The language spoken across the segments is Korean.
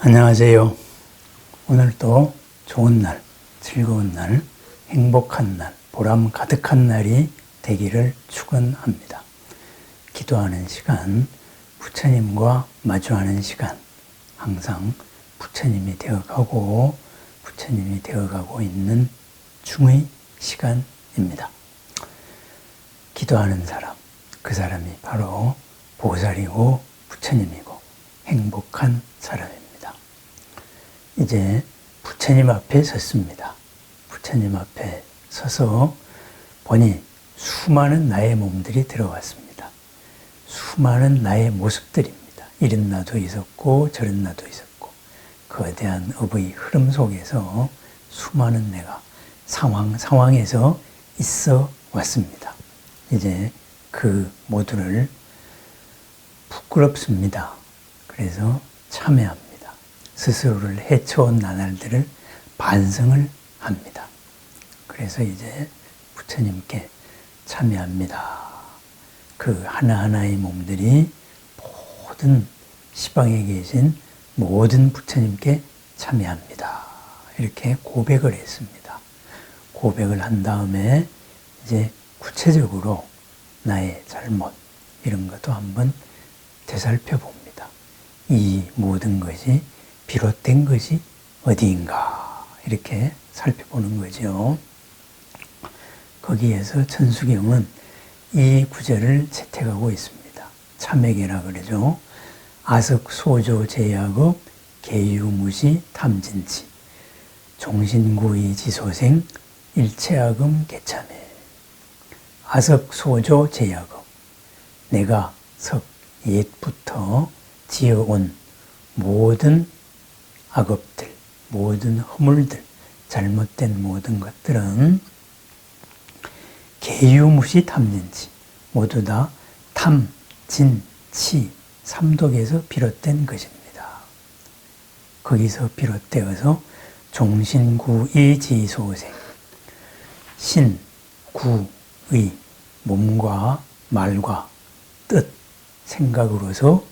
안녕하세요. 오늘도 좋은 날, 즐거운 날, 행복한 날, 보람 가득한 날이 되기를 축원합니다. 기도하는 시간, 부처님과 마주하는 시간, 항상 부처님이 되어가고 있는 중의 시간입니다. 기도하는 사람, 그 사람이 바로 보살이고 부처님이고 행복한 사람입니다. 이제 부처님 앞에 섰습니다. 부처님 앞에 서서 보니 수많은 나의 몸들이 들어왔습니다. 수많은 나의 모습들입니다. 이런 나도 있었고 저런 나도 있었고 거대한 업의 흐름 속에서 수많은 내가 상황에서 있어 왔습니다. 이제 그 모두를 부끄럽습니다. 그래서 참여합니다. 스스로를 해쳐온 나날들을 반성을 합니다. 그래서 이제 부처님께 참여합니다. 그 하나하나의 몸들이 모든 시방에 계신 모든 부처님께 참여합니다. 이렇게 고백을 했습니다. 고백을 한 다음에 이제 구체적으로 나의 잘못 이런 것도 한번 되살펴 봅니다. 이 모든 것이 비롯된 것이 어디인가 이렇게 살펴보는 거죠. 거기에서 천수경은 이 구절을 채택하고 있습니다. 참회계라 그러죠. 아석소조 제약업 계유무시 탐진치 종신구의 지소생 일체악음 개참해. 아석소조 제약업, 내가 옛부터 지어온 모든 악업들, 모든 허물들, 잘못된 모든 것들은 계유무시 탐진치, 모두 다 탐, 진, 치, 삼독에서 비롯된 것입니다. 거기서 비롯되어서 종신구의지소생, 신, 구, 의, 몸과 말과 뜻, 생각으로서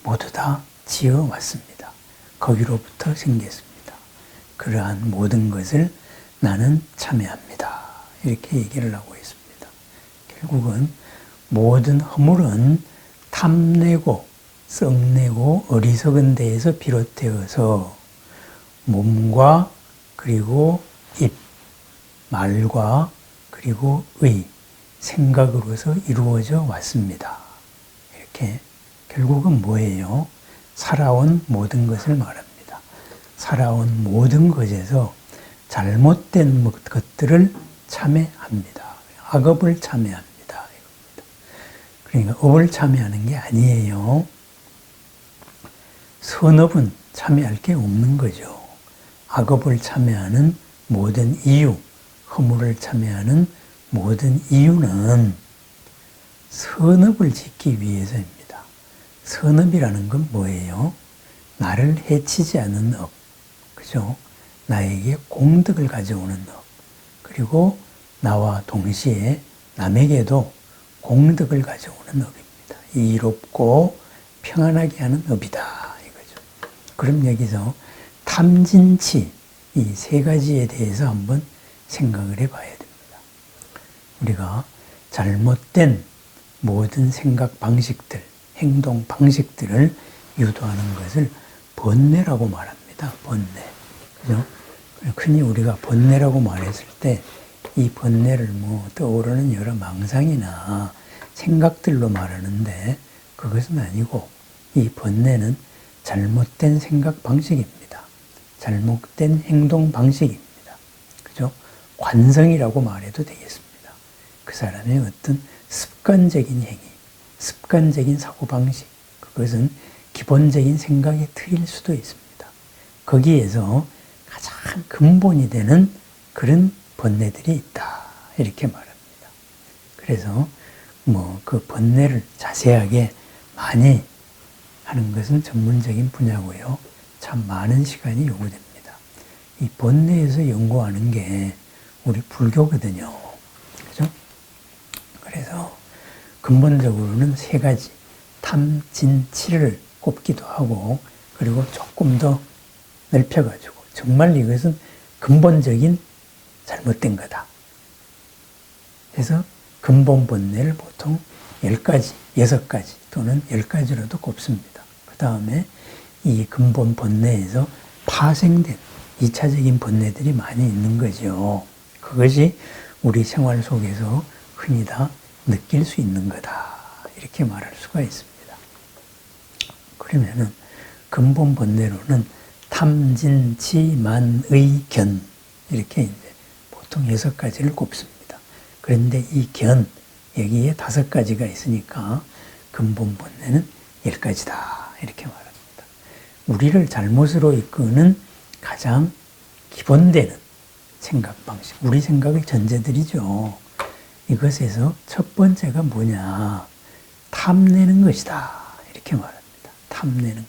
모두 다 지어왔습니다. 거기로부터 생겼습니다. 그러한 모든 것을 나는 참여합니다. 이렇게 얘기를 하고 있습니다. 결국은 모든 허물은 탐내고 썩내고 어리석은 데에서 비롯되어서 몸과 그리고 입, 말과 그리고 의, 생각으로서 이루어져 왔습니다. 이렇게 결국은 뭐예요? 살아온 모든 것을 말합니다. 살아온 모든 것에서 잘못된 것들을 참회합니다. 악업을 참회합니다. 그러니까 업을 참회하는 게 아니에요. 선업은 참회할 게 없는 거죠. 악업을 참회하는 모든 이유, 허물을 참회하는 모든 이유는 선업을 짓기 위해서입니다. 선업이라는 건 뭐예요? 나를 해치지 않는 업, 그죠? 나에게 공덕을 가져오는 업, 그리고 나와 동시에 남에게도 공덕을 가져오는 업입니다. 이롭고 평안하게 하는 업이다 이거죠. 그럼 여기서 탐진치 이 세 가지에 대해서 한번 생각을 해봐야 됩니다. 우리가 잘못된 모든 생각 방식들, 행동 방식들을 유도하는 것을 번뇌라고 말합니다. 번뇌. 그죠? 흔히 우리가 번뇌라고 말했을 때 이 번뇌를 떠오르는 여러 망상이나 생각들로 말하는데 그것은 아니고 이 번뇌는 잘못된 생각 방식입니다. 잘못된 행동 방식입니다. 그죠? 관성이라고 말해도 되겠습니다. 그 사람의 어떤 습관적인 행위, 습관적인 사고방식, 그것은 기본적인 생각의 틀일 수도 있습니다. 거기에서 가장 근본이 되는 그런 번뇌들이 있다. 이렇게 말합니다. 그래서 그 번뇌를 자세하게 많이 하는 것은 전문적인 분야고요. 참 많은 시간이 요구됩니다. 이 번뇌에서 연구하는 게 우리 불교거든요. 그죠? 그래서 근본적으로는 세 가지 탐, 진, 치를 꼽기도 하고 그리고 조금 더 넓혀가지고 정말 이것은 근본적인 잘못된 거다. 그래서 근본 본뇌를 보통 10가지, 6가지 또는 10가지로도 꼽습니다. 그 다음에 이 근본 본뇌에서 파생된 2차적인 본뇌들이 많이 있는 거죠. 그것이 우리 생활 속에서 흔히 다 느낄 수 있는 거다. 이렇게 말할 수가 있습니다. 그러면은 근본 본뇌로는 탐진치만의견 이렇게 이제 보통 6가지를 꼽습니다. 그런데 이 견, 여기에 5가지가 있으니까 근본 본뇌는 10가지다. 이렇게 말합니다. 우리를 잘못으로 이끄는 가장 기본되는 생각 방식, 우리 생각의 전제들이죠. 이것에서 첫 번째가 뭐냐? 탐내는 것이다. 이렇게 말합니다. 탐내는 것.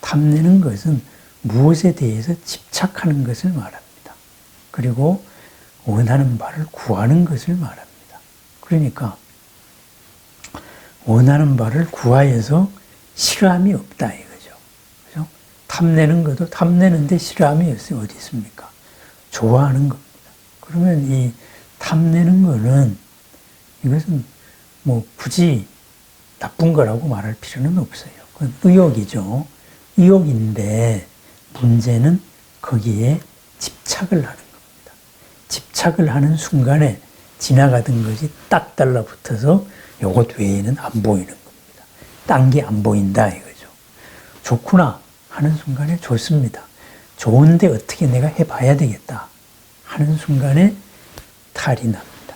탐내는 것은 무엇에 대해서 집착하는 것을 말합니다. 그리고 원하는 바를 구하는 것을 말합니다. 그러니까 원하는 바를 구하여서 싫어함이 없다 이거죠. 그죠? 탐내는 것도 탐내는데 싫어함이 어디 있습니까? 좋아하는 겁니다. 그러면 이 탐내는 거는 이것은 뭐 굳이 나쁜 거라고 말할 필요는 없어요. 그건 의욕이죠. 의욕인데 문제는 거기에 집착을 하는 겁니다. 집착을 하는 순간에 지나가던 것이 딱 달라붙어서 이것 외에는 안 보이는 겁니다. 딴 게 안 보인다 이거죠. 좋구나 하는 순간에 좋습니다. 좋은데 어떻게 내가 해봐야 되겠다 하는 순간에 탈이 납니다.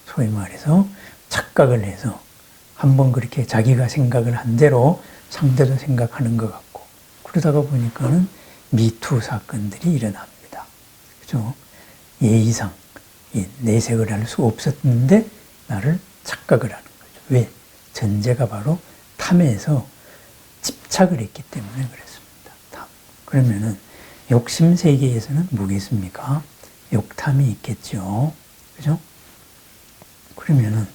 소위 말해서 착각을 해서 한번 그렇게 자기가 생각을 한 대로 상대도 생각하는 것 같고 그러다가 보니까는 미투 사건들이 일어납니다. 그죠? 예의상 내색을 할 수 없었는데 나를 착각을 하는 거죠. 왜? 전제가 바로 탐에서 집착을 했기 때문에 그랬습니다. 탐. 그러면은 욕심 세계에서는 뭐겠습니까? 욕탐이 있겠죠. 그죠? 그러면은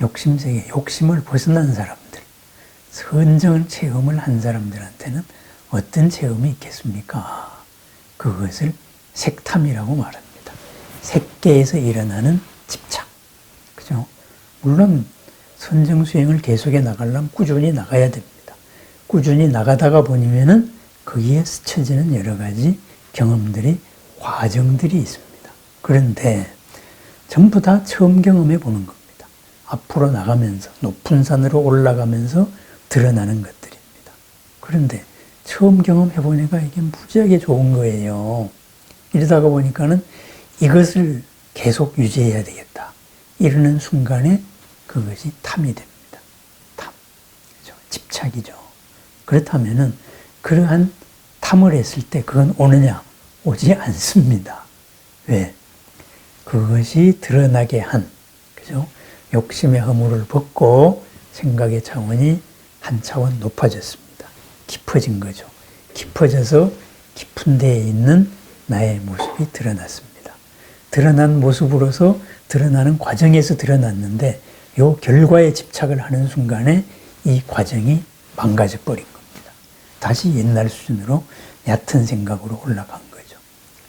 욕심 세계, 욕심을 벗어난 사람들, 선정 체험을 한 사람들한테는 어떤 체험이 있겠습니까? 그것을 색탐이라고 말합니다. 색계에서 일어나는 집착. 그죠? 물론 선정 수행을 계속해 나가려면 꾸준히 나가야 됩니다. 꾸준히 나가다가 보면은 거기에 스쳐지는 여러 가지 경험들이, 과정들이 있습니다. 그런데 전부 다 처음 경험해 보는 겁니다. 앞으로 나가면서, 높은 산으로 올라가면서 드러나는 것들입니다. 그런데 처음 경험해 보니까 이게 무지하게 좋은 거예요. 이러다가 보니까는 이것을 계속 유지해야 되겠다. 이러는 순간에 그것이 탐이 됩니다. 탐. 그렇죠? 집착이죠. 그렇다면은 그러한 탐을 했을 때 그건 오느냐? 오지 않습니다. 왜? 그것이 드러나게 한, 그죠? 욕심의 허물을 벗고 생각의 차원이 한 차원 높아졌습니다. 깊어진 거죠. 깊어져서 깊은 데에 있는 나의 모습이 드러났습니다. 드러난 모습으로서 드러나는 과정에서 드러났는데 이 결과에 집착을 하는 순간에 이 과정이 망가져 버린 겁니다. 다시 옛날 수준으로 얕은 생각으로 올라간 거죠.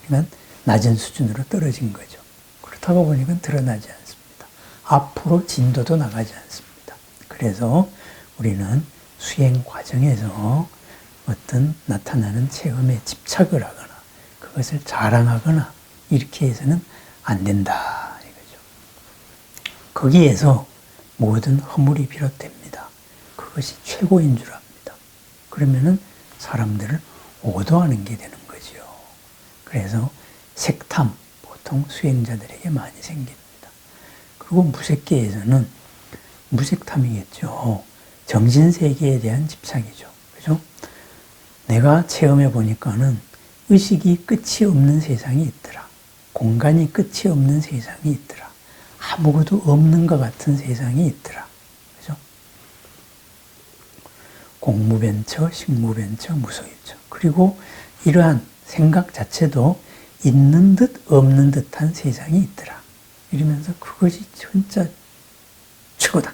그러니까 낮은 수준으로 떨어진 거죠. 그렇다고 보니까 드러나지 않습니다. 앞으로 진도도 나가지 않습니다. 그래서 우리는 수행 과정에서 어떤 나타나는 체험에 집착을 하거나 그것을 자랑하거나 이렇게 해서는 안 된다 이거죠. 거기에서 모든 허물이 비롯됩니다. 그것이 최고인 줄 압니다. 그러면은 사람들을 오도하는 게 되는 거죠. 그래서 색탐 보통 수행자들에게 많이 생깁니다. 그리고 무색계에서는 무색탐이겠죠. 정신세계에 대한 집착이죠. 그죠? 내가 체험해 보니까는 의식이 끝이 없는 세상이 있더라. 공간이 끝이 없는 세상이 있더라. 아무것도 없는 것 같은 세상이 있더라. 그죠? 공무변처, 식무변처, 무소유처. 그리고 이러한 생각 자체도 있는 듯 없는 듯한 세상이 있더라. 이러면서 그것이 진짜 최고다.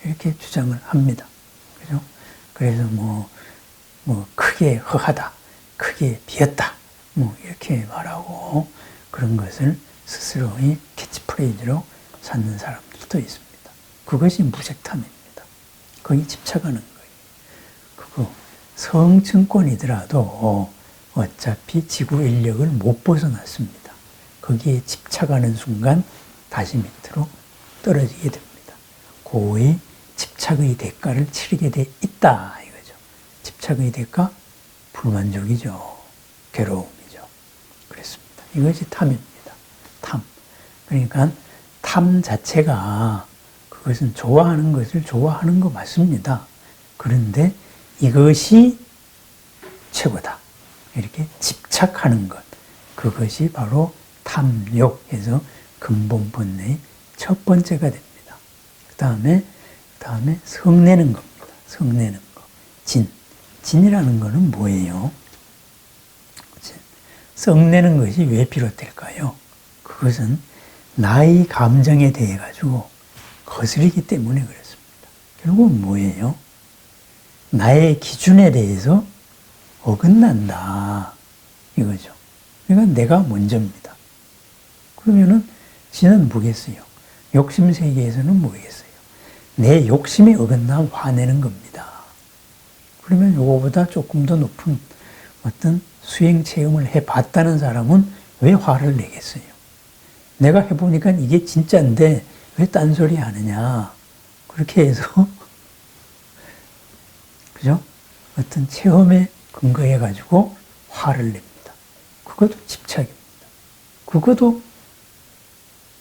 이렇게 주장을 합니다. 그죠? 그래서 뭐 뭐 크게 허하다, 크게 비었다, 뭐 이렇게 말하고 그런 것을 스스로의 캐치프레이즈로 삼는 사람들도 있습니다. 그것이 무색탐입니다. 거기 집착하는 거예요. 그거 성층권이더라도 어차피 지구 인력을 못 벗어났습니다. 거기에 집착하는 순간 다시 밑으로 떨어지게 됩니다. 고의 집착의 대가를 치르게 돼 있다 이거죠. 집착의 대가 불만족이죠. 괴로움이죠. 그렇습니다. 이것이 탐입니다. 탐. 그러니까 탐 자체가 그것은 좋아하는 것을 좋아하는 거 맞습니다. 그런데 이것이 최고다. 이렇게 집착하는 것. 그것이 바로 탐욕에서 근본 본래의 첫 번째가 됩니다. 그 다음에 성내는 겁니다. 성내는 거. 진. 진이라는 거는 뭐예요? 성내는 것이 왜 비롯될까요? 그것은 나의 감정에 대해 가지고 거스르기 때문에 그렇습니다. 결국은 뭐예요? 나의 기준에 대해서 어긋난다. 이거죠. 그러니까 내가 먼저입니다. 그러면은 지는 뭐겠어요? 욕심 세계에서는 뭐겠어요? 내 욕심에 어긋나 화내는 겁니다. 그러면 요거보다 조금 더 높은 어떤 수행 체험을 해봤다는 사람은 왜 화를 내겠어요? 내가 해보니까 이게 진짜인데 왜 딴소리 하느냐? 그렇게 해서 그죠? 어떤 체험에 근거해가지고 화를 냅니다. 그것도 집착입니다. 그것도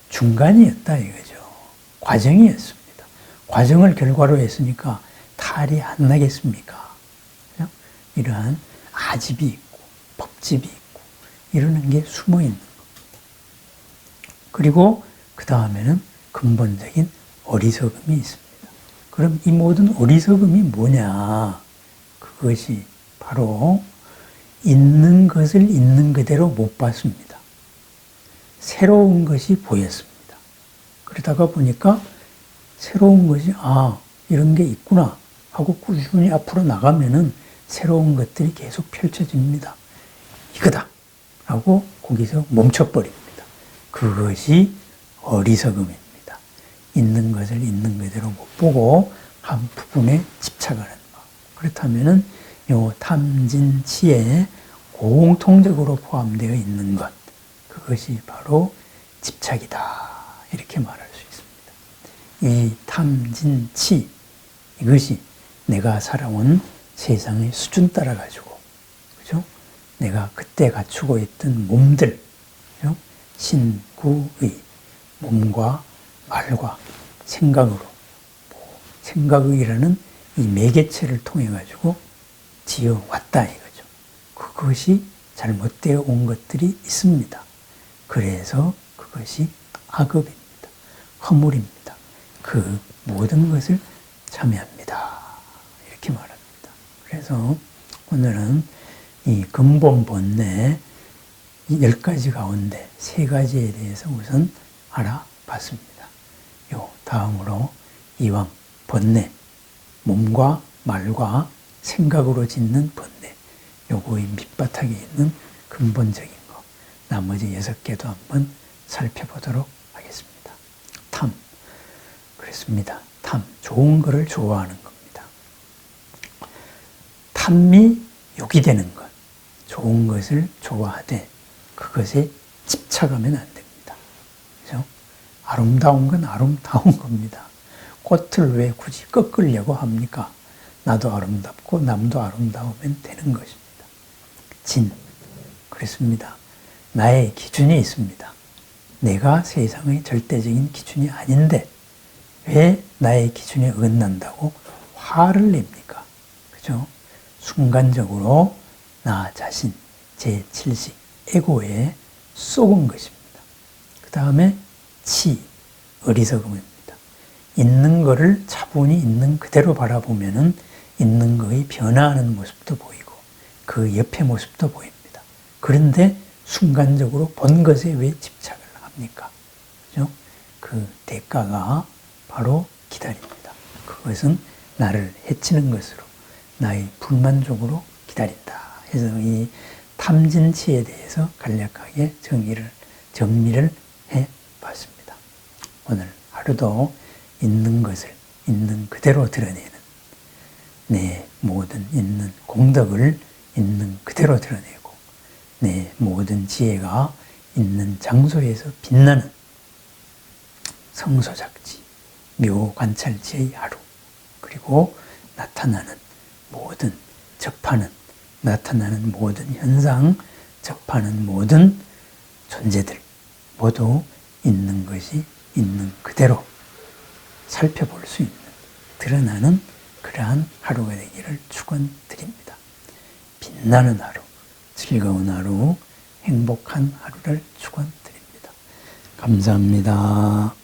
중간이었다 이거죠. 과정이었습니다. 과정을 결과로 했으니까 탈이 안 나겠습니까? 그죠? 이러한 아집이 있고 법집이 있고 이러는 게 숨어 있는 겁니다. 그리고 그 다음에는 근본적인 어리석음이 있습니다. 그럼 이 모든 어리석음이 뭐냐? 그것이 바로 있는 것을 있는 그대로 못 봤습니다. 새로운 것이 보였습니다. 그러다가 보니까 새로운 것이 이런 게 있구나 하고 꾸준히 앞으로 나가면은 새로운 것들이 계속 펼쳐집니다. 이거다 라고 거기서 멈춰버립니다. 그것이 어리석음입니다. 있는 것을 있는 그대로 못 보고 한 부분에 집착하는 것. 그렇다면은 요 탐진치에 공통적으로 포함되어 있는 것, 그것이 바로 집착이다. 이렇게 말할 수 있습니다. 이 탐진치, 이것이 내가 살아온 세상의 수준 따라 가지고, 그죠? 내가 그때 갖추고 있던 몸들, 그죠? 신구의 몸과 말과 생각으로, 생각의라는 이 매개체를 통해 가지고 지어왔다 이거죠. 그것이 잘못되어 온 것들이 있습니다. 그래서 그것이 악업입니다. 허물입니다. 그 모든 것을 참여합니다. 이렇게 말합니다. 그래서 오늘은 이 근본 본래 이 10가지 가운데 3가지에 대해서 우선 알아봤습니다. 요 다음으로 이왕 본래, 몸과 말과 생각으로 짓는 본래, 요거의 밑바닥에 있는 근본적인 거, 나머지 6개도 한번 살펴보도록 하겠습니다. 탐, 그렇습니다. 탐, 좋은 거를 좋아하는 겁니다. 탐미 욕이 되는 것, 좋은 것을 좋아하되 그것에 집착하면 안 됩니다. 그죠? 아름다운 건 아름다운 겁니다. 꽃을 왜 굳이 꺾으려고 합니까? 나도 아름답고 남도 아름다우면 되는 것입니다. 진, 그렇습니다. 나의 기준이 있습니다. 내가 세상의 절대적인 기준이 아닌데 왜 나의 기준에 어긋난다고 화를 냅니까? 그죠? 순간적으로 나 자신, 제 칠식, 에고에 쏘은 것입니다. 그 다음에 치, 어리석음입니다. 있는 거를 차분히 있는 그대로 바라보면은 있는 거의 변화하는 모습도 보이고 그 옆의 모습도 보입니다. 그런데 순간적으로 본 것에 왜 집착을 합니까? 그죠? 그 대가가 바로 기다립니다. 그것은 나를 해치는 것으로 나의 불만족으로 기다린다. 그래서 이 탐진치에 대해서 간략하게 정리를 해봤습니다. 오늘 하루도 있는 것을 있는 그대로 드러내는 내 모든 있는 공덕을 있는 그대로 드러내고 내 모든 지혜가 있는 장소에서 빛나는 성소작지, 묘관찰지의 하루, 그리고 나타나는 모든 접하는 나타나는 모든 현상, 접하는 모든 존재들 모두 있는 것이 있는 그대로 살펴볼 수 있는 드러나는 그러한 하루가 되기를 축원드립니다. 빛나는 하루, 즐거운 하루, 행복한 하루를 축원드립니다. 감사합니다.